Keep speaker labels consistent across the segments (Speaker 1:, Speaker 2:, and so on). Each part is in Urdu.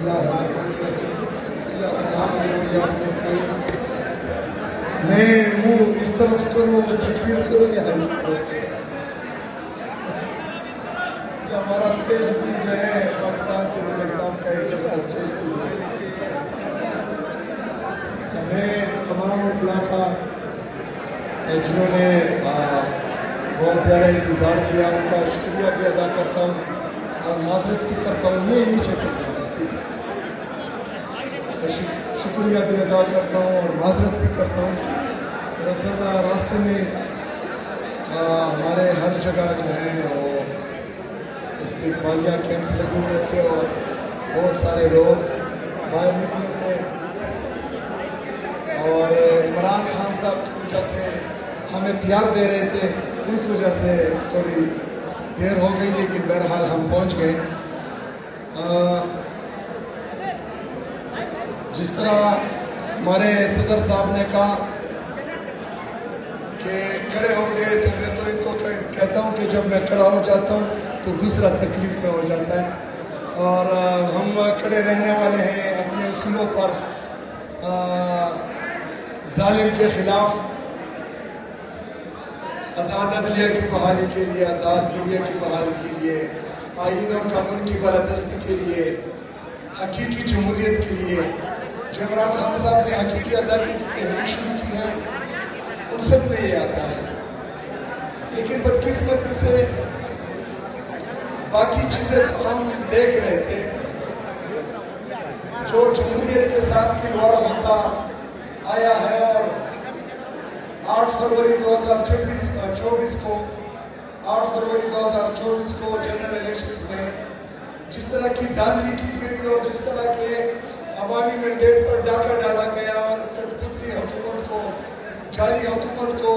Speaker 1: الله الرحمن الرحیم إياك نعبد وإياك نستعين. میں منہ اس طرف کروں تکبیر کروں یا اس طرف؟ جو ہمارا اسٹیج جو ہے پاکستان کے رکن صاحب کا ایک جلسہ اسٹیج میں تمام اطلاع کا جنہوں نے بہت زیادہ انتظار کیا ان کا شکریہ بھی ادا کرتا ہوں اور معذرت بھی کرتا ہوں. یہ نیچے کرتا ہوں اس چیز شکریہ بھی ادا کرتا ہوں اور معذرت بھی کرتا ہوں. دراصل راستے میں ہمارے ہر جگہ جو ہے وہ استقبالیہ کیمپس لگے ہوئے تھے اور بہت سارے لوگ باہر نکلے تھے اور عمران خان صاحب کی وجہ سے ہمیں پیار دے رہے تھے تو اس وجہ سے تھوڑی دیر ہو گئی لیکن بہرحال ہم پہنچ گئے. جس طرح ہمارے صدر صاحب نے کہا کہ کھڑے ہوں گے تو میں تو ان کو کہتا ہوں کہ جب میں کھڑا ہو جاتا ہوں تو دوسرا تکلیف میں ہو جاتا ہے اور ہم کھڑے رہنے والے ہیں اپنے اصولوں پر. ظالم کے خلاف آزاد عدلیہ کی بحالی کے لیے, آزاد میڈیا کی بحالی کے لیے, آئین اور قانون کی بالادستی کے لیے, حقیقی جمہوریت کے لیے جو عمران خان صاحب نے حقیقی آزادی کی تحریک شروع کی ہے ان سب میں یہ آتا ہے. لیکن بدقسمتی سے باقی چیزیں ہم دیکھ رہے تھے جو جمہوریت کے ساتھ کھلواڑ ہوتا آیا ہے اور 8 فروری 2024 کو جنرل الیکشنز میں جس طرح کی دھاندلی کی گئی اور جس طرح کے عوامی مینڈیٹ پر ڈاکہ ڈالا گیا اور کٹپتلی حکومت کو, جعلی حکومت کو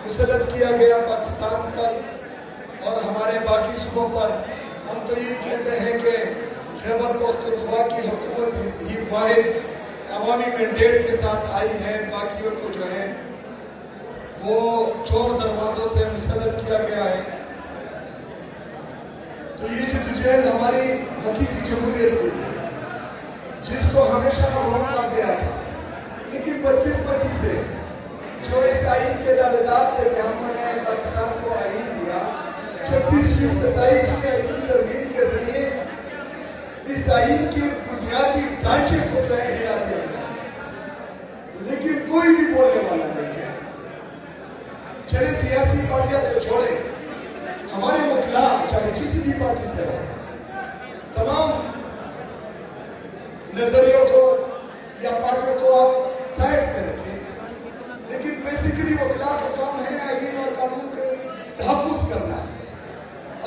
Speaker 1: مسلط کیا گیا پاکستان پر اور ہمارے باقی صوبوں پر. ہم تو یہ کہتے ہیں کہ خیبر پختونخوا کی حکومت ہی واحد عوامی مینڈیٹ کے ساتھ آئی ہے, باقیوں کو جو ہے وہ چور دروازوں سے مسلط کیا گیا ہے. تو یہ جدوجہد ہماری حقیقی جمہوریت کی جس کو ہمیشہ روکا گیا تھا, لیکن بدقسمتی سے جو اس آئین کے دعوے دار تھے کہ ہم نے پاکستان کو آئین دیا 26ویں 27ویں آئینی ترمیم کے ذریعے اس آئین کے بنیادی ڈھانچے کو جو ہے ہلا دیا گیا, لیکن کوئی بھی بولنے والا نہیں ہے. چلے سیاسی پارٹیاں تو چھوڑے, ہمارے وکلاء چاہے جس بھی پارٹی سے ہو تمام نظریوں کو یا پارٹیوں کو آپ سائڈ پہ رکھیں, لیکن بیسیکلی وکلاء کا کام ہے آئین اور قانون کے تحفظ کرنا,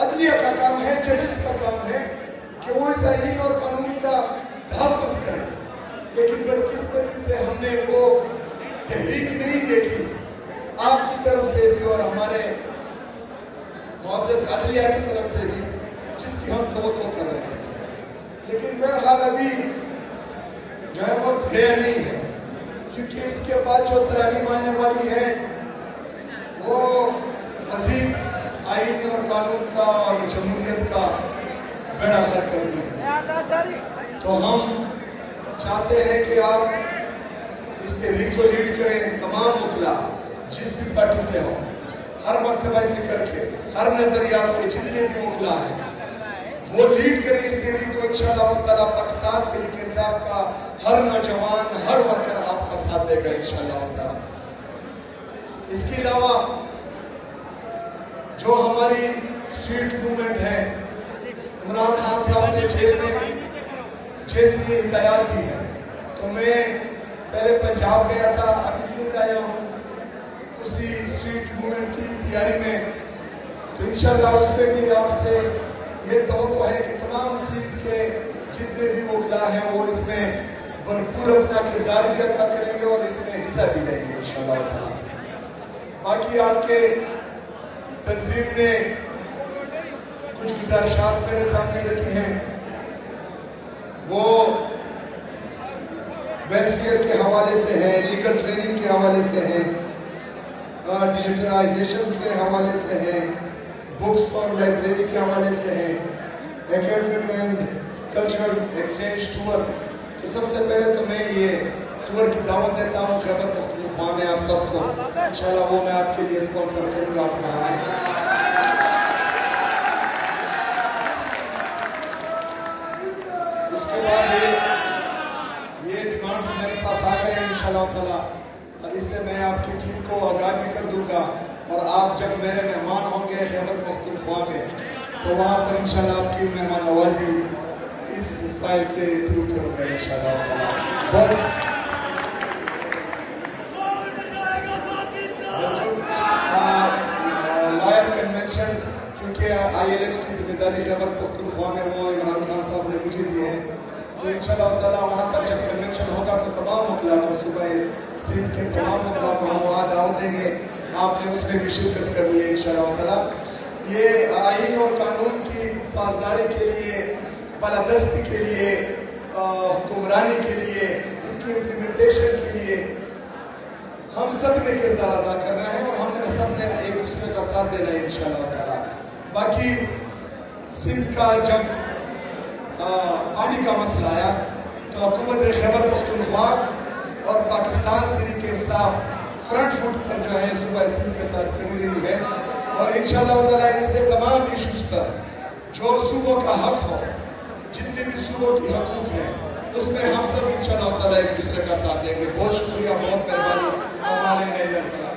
Speaker 1: عدلیہ کا کام ہے, ججز کا کام ہے کہ وہ اس آئین اور قانون کا تحفظ کریں. لیکن بدقسمتی سے ہم نے وہ تحریک نہیں دیکھی آپ کی طرف سے بھی اور ہمارے معزز عدلیہ کی طرف سے بھی جس کی ہم توقع کر رہے تھے. لیکن بہرحال ابھی جو ہے وقت گیا نہیں ہے, کیونکہ اس کے بعد جو ترمیم آنے والی ہے وہ مزید آئین اور قانون کا اور جمہوریت کا بیڑا غرق کر دے گی. تو ہم چاہتے ہیں کہ آپ اس تحریک کو لیڈ کریں, تمام وکلاء جس بھی پارٹی سے ہو, ہر مرتبہ فکر کے, ہر نظریات کے جتنے بھی وکلاء ہیں وہ لیڈ کریں اس تحریک کو. انشاءاللہ تعالیٰ پاکستان کے لیے انصاف کا ہر نوجوان, ہر ورکر آپ کا ساتھ دے گا انشاءاللہ تعالیٰ. اس کے علاوہ جو ہماری اسٹریٹ موومنٹ ہے, عمران خان صاحب نے جیل سے یہ ہدایات دی ہے. تو میں پہلے پنجاب گیا تھا, ابھی سندھ آیا ہوں اسی اسٹریٹ موومنٹ کی تیاری میں. تو انشاءاللہ اس میں بھی آپ سے یہ توقع ہے کہ تمام سندھ کے جتنے بھی وکلاء ہیں وہ اس میں بھرپور اپنا کردار بھی ادا کریں گے اور اس میں حصہ بھی لیں گے انشاءاللہ تعالیٰ. باقی آپ کے تنظیم نے کچھ گزارشات میرے سامنے رکھی ہیں, وہ ویلفیئر کے حوالے سے ہیں, لیگل ٹریننگ کے حوالے سے ہیں, ڈیجیٹلائزیشن کے حوالے سے ہیں, بکس اور لائبریری کے حوالے سے ہیں, academic and cultural exchange tour. تو سب سے پہلے تو میں یہ ٹور کی دعوت دیتا ہوں خیبر پختونخوا میں آپ سب کو. انشاءاللہ وہ میں آپ کے لیے اسپانسر کروں گا، آپ وہاں آئیں. اس کے بعد یہ ڈیمانڈز میرے پاس آ گئے ہیں انشاءاللہ تعالیٰ. اس سے میں آپ کی ٹیم کو آگاہ بھی کر دوں گا، اور آپ جب میرے مہمان ہوں گے خیبر پختونخوا میں تو وہاں پر انشاءاللہ آپ کی مہمان نوازی اس فائل کے تھرو کروں گا انشاءاللہ تعالیٰ. لائر کنونشن، کیونکہ آئی ایل ایچ کی ذمہ داری خیبر پختونخوا میں وہ عمران خان صاحب نے مجھے دی ہے، تو انشاءاللہ تعالیٰ وہاں پر جب کنونشن ہوگا تو تمام وکلاء کو، صوبہ سندھ کے تمام وکلاء کو ہم وہاں دعوت دیں گے. آپ نے اس میں بھی شرکت کرنی ہے انشاءاللہ تعالیٰ. یہ آئین اور قانون کی پاسداری کے لیے، بالادستی کے لیے، حکمرانی کے لیے، اس کی امپلیمنٹیشن کے لیے ہم سب نے کردار ادا کرنا ہے، اور ہم نے سب نے ایک دوسرے کا ساتھ دینا ہے انشاءاللہ تعالیٰ. باقی سندھ کا جب پانی کا مسئلہ آیا تو حکومت خیبر پختونخوا اور پاکستان تحریک انصاف فرنٹ فٹ پر جو ہے صوبہ سندھ کے ساتھ کھڑی رہی ہے، اور انشاءاللہ تعالیٰ اسے تمام ایشوز پر جو صوبوں کا حق ہو، جتنے بھی صوبوں کی حقوق ہیں، اس میں ہم سب انشاءاللہ تعالیٰ ایک دوسرے کا ساتھ دیں گے. بہت شکریہ، بہت مہربانی.